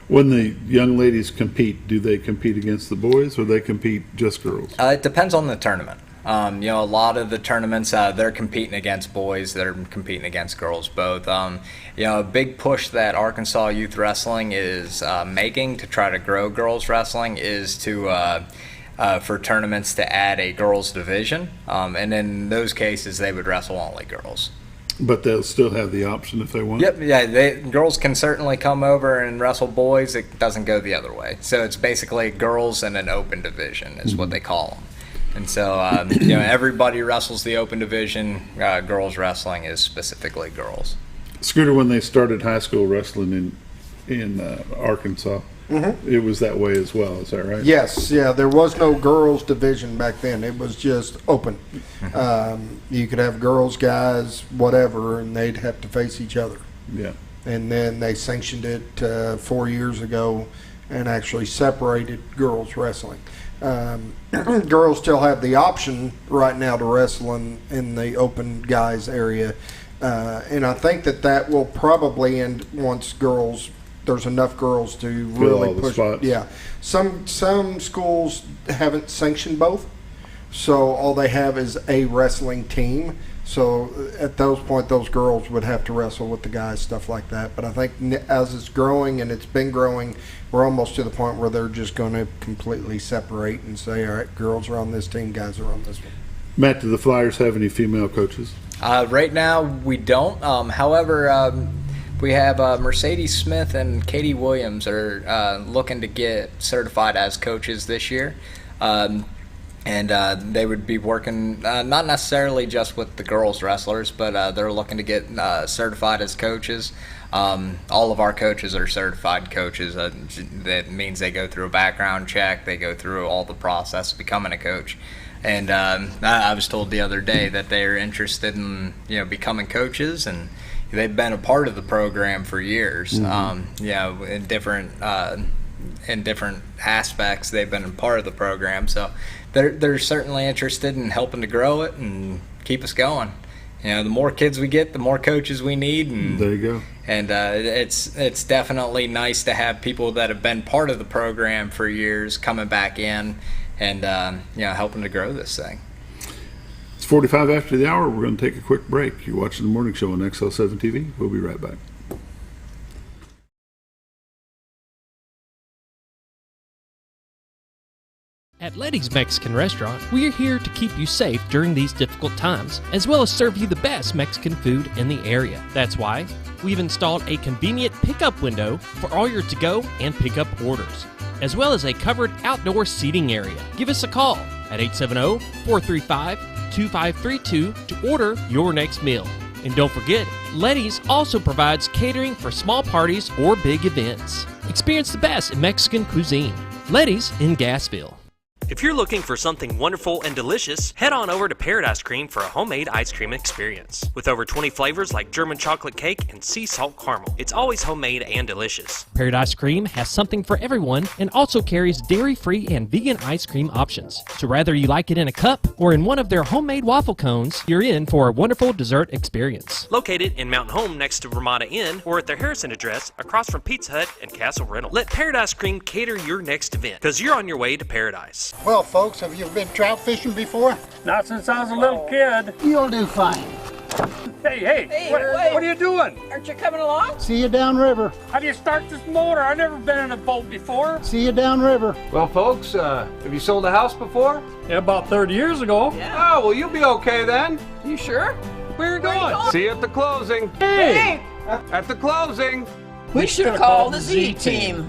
When the young ladies compete, do they compete against the boys, or they compete just girls? It depends on the tournament. A lot of the tournaments, they're competing against boys, they're competing against girls, both. A big push that Arkansas Youth Wrestling is making to try to grow girls wrestling is to for tournaments to add a girls division, and in those cases they would wrestle only girls. But they'll still have the option if they want? Yep, yeah, girls can certainly come over and wrestle boys. It doesn't go the other way. So it's basically girls and an open division is what they call them. And so, everybody wrestles the open division. Girls wrestling is specifically girls. Scooter, when they started high school wrestling in Arkansas, it was that way as well. Is that right? Yes. Yeah. There was no girls division back then. It was just open. You could have girls, guys, whatever, and they'd have to face each other. Yeah. And then they sanctioned it 4 years ago and actually separated girls wrestling. Girls still have the option right now to wrestle in the open guys area, and I think that will probably end once there's enough girls to really push. Yeah, some schools haven't sanctioned both, so all they have is a wrestling team. So at those point, those girls would have to wrestle with the guys, stuff like that. But I think as it's growing, and it's been growing, we're almost to the point where they're just going to completely separate and say, all right, girls are on this team, guys are on this one. Matt, do the Flyers have any female coaches? Right now, we don't. However, we have Mercedes Smith and Katie Williams are looking to get certified as coaches this year. And they would be working not necessarily just with the girls wrestlers, but they're looking to get certified as coaches. All of our coaches are certified coaches. That means they go through a background check. They go through all the process of becoming a coach. And I was told the other day that they're interested in becoming coaches, and they've been a part of the program for years. In different aspects, they've been a part of the program. So they're certainly interested in helping to grow it and keep us going. the more kids we get, the more coaches we need. And there you go. And it's definitely nice to have people that have been part of the program for years coming back in and helping to grow this thing. It's 45 after the hour. We're going to take a quick break. You're watching the morning show on XL7-TV. We'll be right back. At Letty's Mexican Restaurant, we are here to keep you safe during these difficult times, as well as serve you the best Mexican food in the area. That's why we've installed a convenient pickup window for all your to-go and pickup orders, as well as a covered outdoor seating area. Give us a call at 870-435-2532 to order your next meal. And don't forget, Letty's also provides catering for small parties or big events. Experience the best in Mexican cuisine. Letty's in Gassville. If you're looking for something wonderful and delicious, head on over to Paradise Cream for a homemade ice cream experience. With over 20 flavors like German chocolate cake and sea salt caramel, it's always homemade and delicious. Paradise Cream has something for everyone and also carries dairy-free and vegan ice cream options. So whether you like it in a cup or in one of their homemade waffle cones, you're in for a wonderful dessert experience. Located in Mountain Home next to Ramada Inn or at their Harrison address across from Pizza Hut and Castle Rental. Let Paradise Cream cater your next event, because you're on your way to paradise. Well, folks, have you been trout fishing before? Not since I was a little kid. You'll do fine. Hey, what are you doing? Aren't you coming along? See you downriver. How do you start this motor? I've never been in a boat before. See you downriver. Well, folks, have you sold a house before? Yeah, about 30 years ago. Yeah. Oh, well, you'll be okay then. You sure? Where are you going? See you at the closing. Hey! At the closing. We should have called the Z-Team.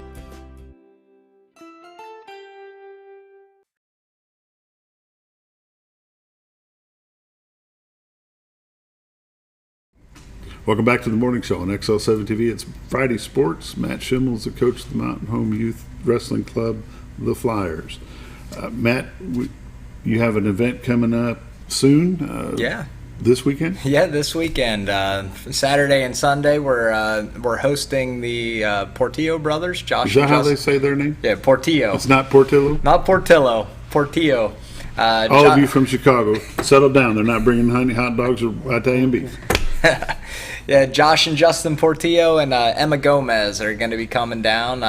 Welcome back to the morning show on XL7-TV. It's Friday Sports. Matt Shimmel is the coach of the Mountain Home Youth Wrestling Club, the Flyers. Matt, you have an event coming up soon. Yeah. This weekend? Yeah, this weekend. Saturday and Sunday, we're hosting the Portillo brothers. Josh. Is that how they say their name? Yeah, Portillo. It's not Portillo? Not Portillo. Portillo. All of you from Chicago, settle down. They're not bringing honey hot dogs or Italian beef. Yeah, Josh and Justin Portillo and Emma Gomez are going to be coming down.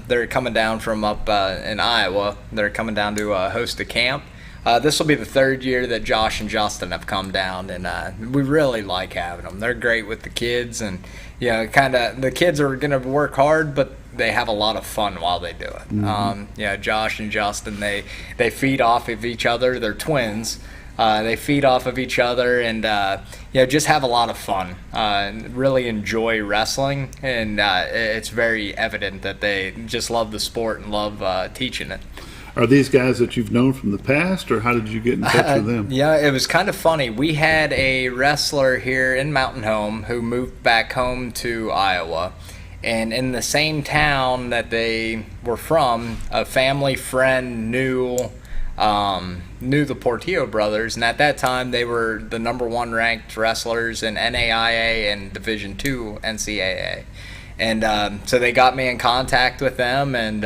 They're coming down from up in Iowa. They're coming down to host a camp. This will be the third year that Josh and Justin have come down, and we really like having them. They're great with the kids, and the kids are going to work hard, but they have a lot of fun while they do it. Mm-hmm. Josh and Justin, they feed off of each other. They're twins. They feed off of each other and just have a lot of fun. Really enjoy wrestling, and it's very evident that they just love the sport and love teaching it. Are these guys that you've known from the past, or how did you get in touch with them? Yeah, it was kind of funny. We had a wrestler here in Mountain Home who moved back home to Iowa. And in the same town that they were from, a family friend knew the Portillo brothers, and at that time they were the #1 ranked wrestlers in NAIA and Division II NCAA. And so they got me in contact with them, and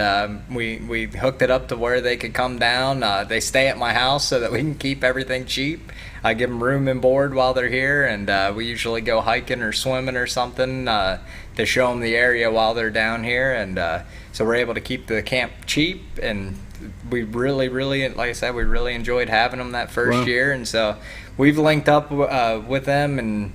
we hooked it up to where they could come down. They stay at my house so that we can keep everything cheap. I give them room and board while they're here, and we usually go hiking or swimming or something to show them the area while they're down here. And so we're able to keep the camp cheap, and we really, like I said, we really enjoyed having them that first year. And so we've linked up with them and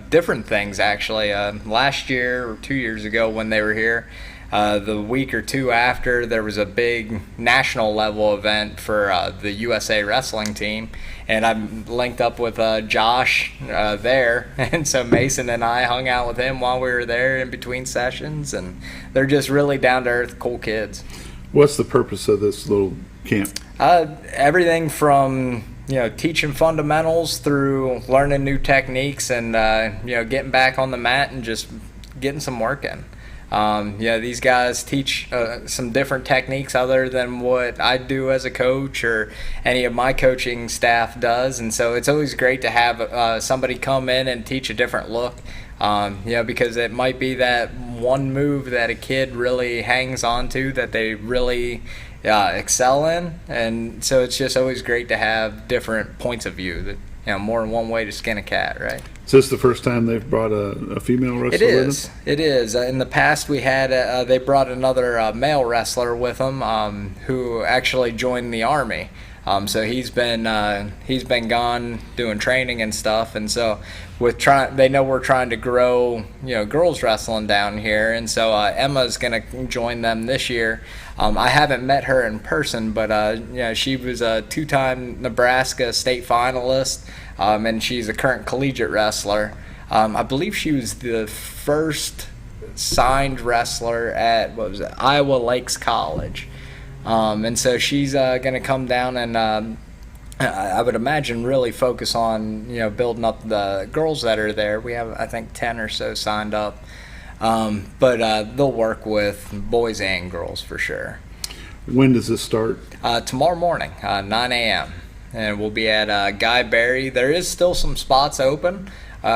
different things actually. Last year or 2 years ago when they were here, the week or two after, there was a big national level event for the USA wrestling team, and I'm linked up with Josh there, and so Mason and I hung out with him while we were there in between sessions, and they're just really down-to-earth, cool kids. What's the purpose of this little camp? Everything from teaching fundamentals through learning new techniques and getting back on the mat and just getting some work in. These guys teach some different techniques other than what I do as a coach or any of my coaching staff does, and so it's always great to have somebody come in and teach a different look. Because it might be that one move that a kid really hangs on to that they really excel in, and so it's just always great to have different points of view more than one way to skin a cat, right? Is this the first time they've brought a female wrestler with them? It is. In the past, we had they brought another male wrestler with them who actually joined the Army. So he's been gone doing training and stuff, and so they know we're trying to grow girls wrestling down here, and so Emma's gonna join them this year. I haven't met her in person, but she was a 2-time Nebraska state finalist, and she's a current collegiate wrestler. I believe she was the first signed wrestler at Iowa Lakes College. And so she's going to come down and I would imagine really focus on building up the girls that are there. We have I think 10 or so signed up, but they'll work with boys and girls for sure. When does this start? Tomorrow morning, 9 a.m. and we'll be at Guy Berry. There is still some spots open.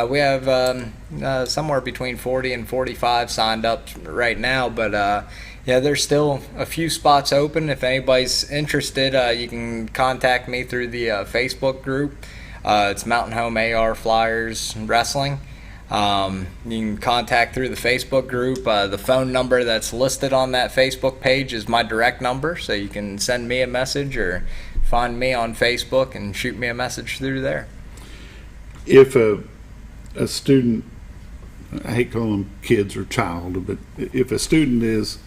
We have somewhere between 40 and 45 signed up right now, but there's still a few spots open. If anybody's interested, you can contact me through the Facebook group. It's Mountain Home AR Flyers Wrestling. You can contact through the Facebook group. The phone number that's listed on that Facebook page is my direct number, so you can send me a message or find me on Facebook and shoot me a message through there. If a student, I hate calling them kids or child, but if a student is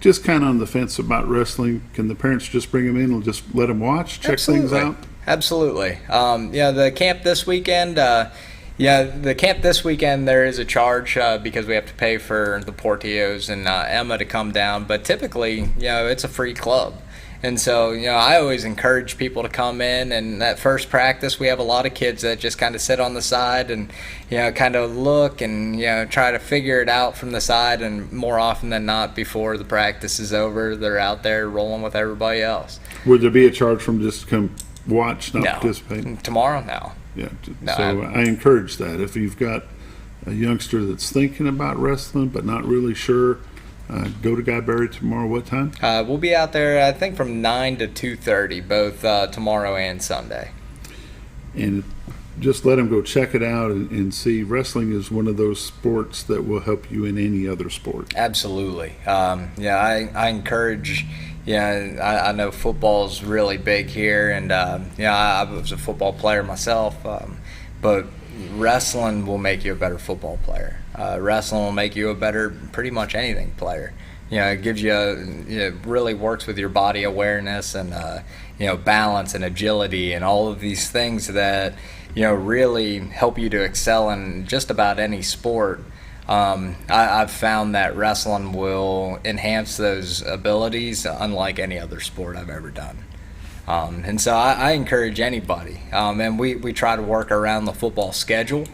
just kind of on the fence about wrestling, can the parents just bring them in and just let them watch, check things out? Absolutely. The camp this weekend, there is a charge because we have to pay for the Portillos and Emma to come down, but typically, it's a free club. And so, I always encourage people to come in, and that first practice, we have a lot of kids that just kind of sit on the side and, kind of look and, try to figure it out from the side, and more often than not, before the practice is over, they're out there rolling with everybody else. Would there be a charge from just to come watch, not participate? Tomorrow, no. Yeah, so I encourage that. If you've got a youngster that's thinking about wrestling but not really sure, go to Guy Berry tomorrow. What time? We'll be out there, I think, from 9 to 2:30, both tomorrow and Sunday. And just let them go check it out and see. Wrestling is one of those sports that will help you in any other sport. Absolutely. I encourage. I know football's really big here, and I was a football player myself, but wrestling will make you a better football player. Wrestling will make you a better pretty much anything player. It gives you it really works with your body awareness and balance and agility and all of these things that really help you to excel in just about any sport. I've found that wrestling will enhance those abilities unlike any other sport I've ever done. And so I encourage anybody, and we try to work around the football schedule.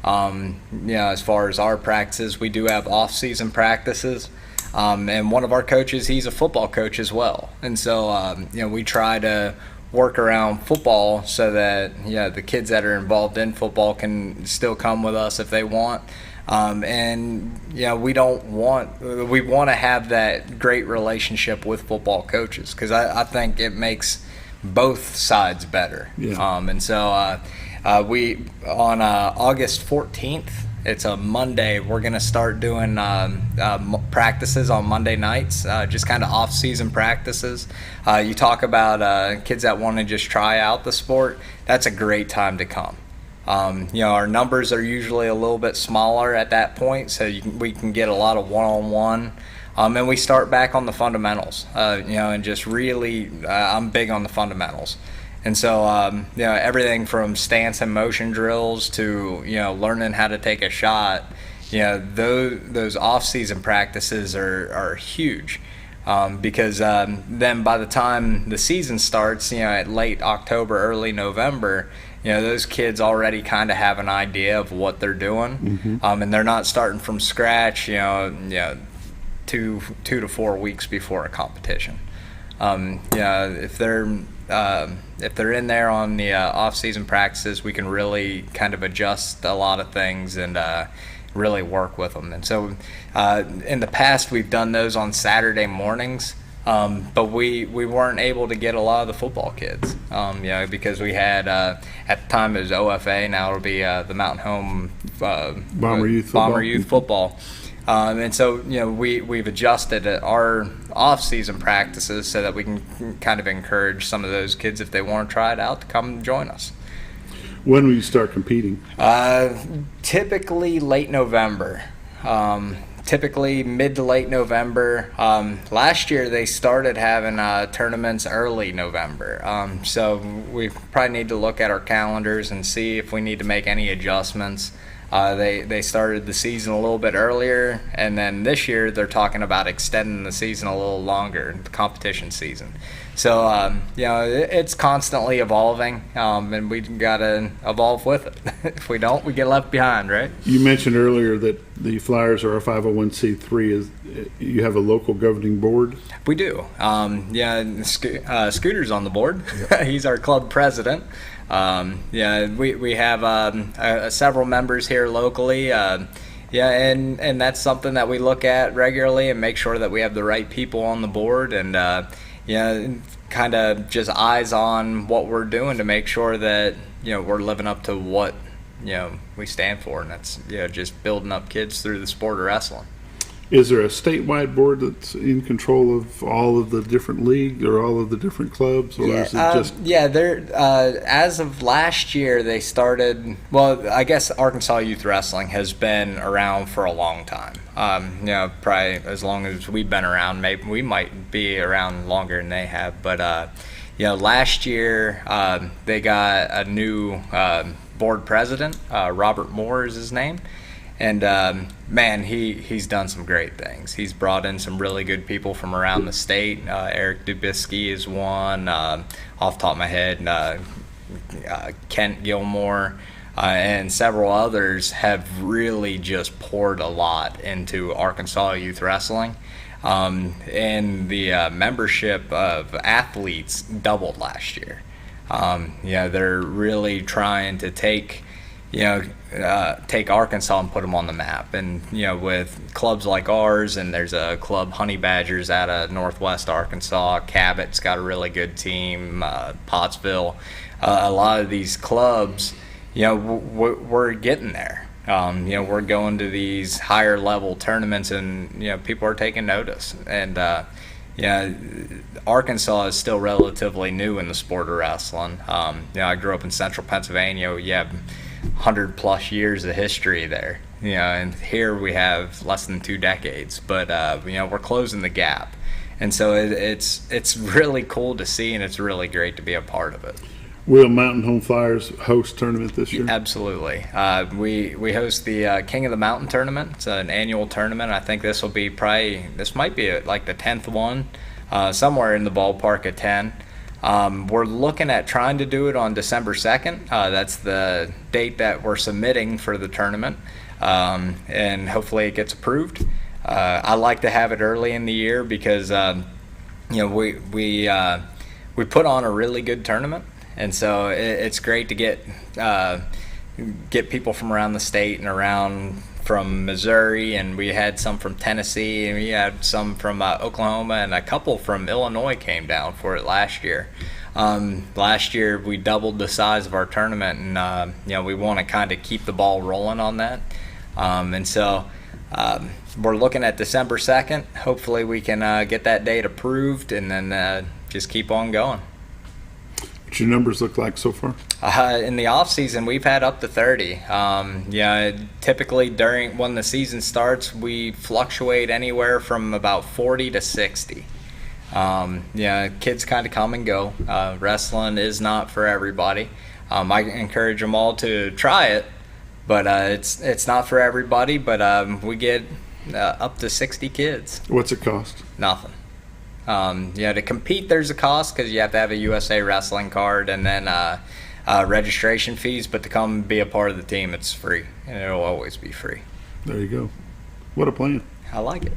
As far as our practices, we do have off-season practices, and one of our coaches, he's a football coach as well. And so, we try to work around football so that the kids that are involved in football can still come with us if they want. We want to have that great relationship with football coaches, because I think it makes both sides better. And so we on August 14th, it's a Monday, we're going to start doing practices on Monday nights, just kind of off-season practices. You talk about kids that want to just try out the sport, that's a great time to come. Our numbers are usually a little bit smaller at that point, so we can get a lot of one-on-one. And we start back on the fundamentals, and just really, I'm big on the fundamentals. And so, everything from stance and motion drills to, learning how to take a shot, those off-season practices are huge. Because then by the time the season starts, at late October, early November, those kids already kind of have an idea of what they're doing. And they're not starting from scratch, 2 to 4 weeks before a competition. If they're in there on the off-season practices, we can really kind of adjust a lot of things and really work with them. And so in the past, we've done those on Saturday mornings. But we weren't able to get a lot of the football kids, because we had, at the time it was OFA, now it'll be the Mountain Home Bomber Youth Football. And so, we've adjusted our off-season practices so that we can kind of encourage some of those kids, if they want to try it out, to come join us. When will you start competing? Typically late November. Typically mid to late November. Last year they started having tournaments early November. So we probably need to look at our calendars and see if we need to make any adjustments. They started the season a little bit earlier, and then this year they're talking about extending the season a little longer, the competition season. So, it's constantly evolving, and we got to evolve with it. If we don't, we get left behind, right? You mentioned earlier that the Flyers are a 501c3. You have a local governing board? We do. Scooter's on the board. Yep. He's our club president. We have several members here locally. And that's something that we look at regularly and make sure that we have the right people on the board, and kind of just eyes on what we're doing to make sure that we're living up to what we stand for, and that's just building up kids through the sport of wrestling. Is there a statewide board that's in control of all of the different leagues or all of the different clubs, or is it just? As of last year, they started. Well, I guess Arkansas Youth Wrestling has been around for a long time. Probably as long as we've been around. Maybe we might be around longer than they have. But last year they got a new board president. Robert Moore is his name. And, he's done some great things. He's brought in some really good people from around the state. Eric Dubisky is one, off the top of my head. Kent Gilmore and several others have really just poured a lot into Arkansas Youth Wrestling. And the membership of athletes doubled last year. They're really trying to take Arkansas and put them on the map. And, with clubs like ours, and there's a club, Honey Badgers, out of Northwest Arkansas. Cabot's got a really good team, Pottsville. A lot of these clubs, we're getting there. We're going to these higher level tournaments, and, people are taking notice. And, Arkansas is still relatively new in the sport of wrestling. I grew up in central Pennsylvania. 100+ years of history there, and here we have less than 2 decades, but we're closing the gap, and so it's really cool to see, and it's really great to be a part of it. Will Mountain Home Flyers host tournament this year? Absolutely. We host the King of the Mountain tournament. It's an annual tournament. I think this might be like the 10th one, somewhere in the ballpark of 10. We're looking at trying to do it on December 2nd. That's the date that we're submitting for the tournament, and hopefully it gets approved. I like to have it early in the year because we put on a really good tournament, and so it's great to get people from around the state and around from Missouri, and we had some from Tennessee, and we had some from Oklahoma, and a couple from Illinois came down for it last year. Last year we doubled the size of our tournament, and we want to kind of keep the ball rolling on that, and so we're looking at December 2nd. Hopefully we can get that date approved, and then just keep on going. What's your numbers look like so far? In the off season, we've had up to 30. Typically when the season starts, we fluctuate anywhere from about 40 to 60. Kids kind of come and go. Wrestling is not for everybody. I encourage them all to try it, but it's not for everybody. But we get up to 60 kids. What's it cost? Nothing. To compete, there's a cost because you have to have a USA Wrestling card, and then registration fees. But to come be a part of the team, it's free, and it'll always be free. There you go. What a plan. I like it.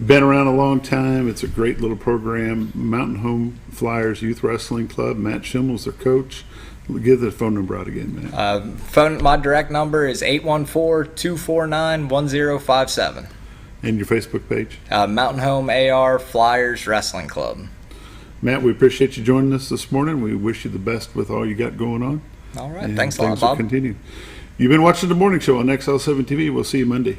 Been around a long time. It's a great little program. Mountain Home Flyers Youth Wrestling Club. Matt Shimmel's their coach. Give the phone number out again, Matt. My direct number is 814-249-1057. And your Facebook page? Mountain Home AR Flyers Wrestling Club. Matt, we appreciate you joining us this morning. We wish you the best with all you got going on. All right. And Thanks a lot, things will Bob. continue. You've been watching The Morning Show on XL7-TV. We'll see you Monday.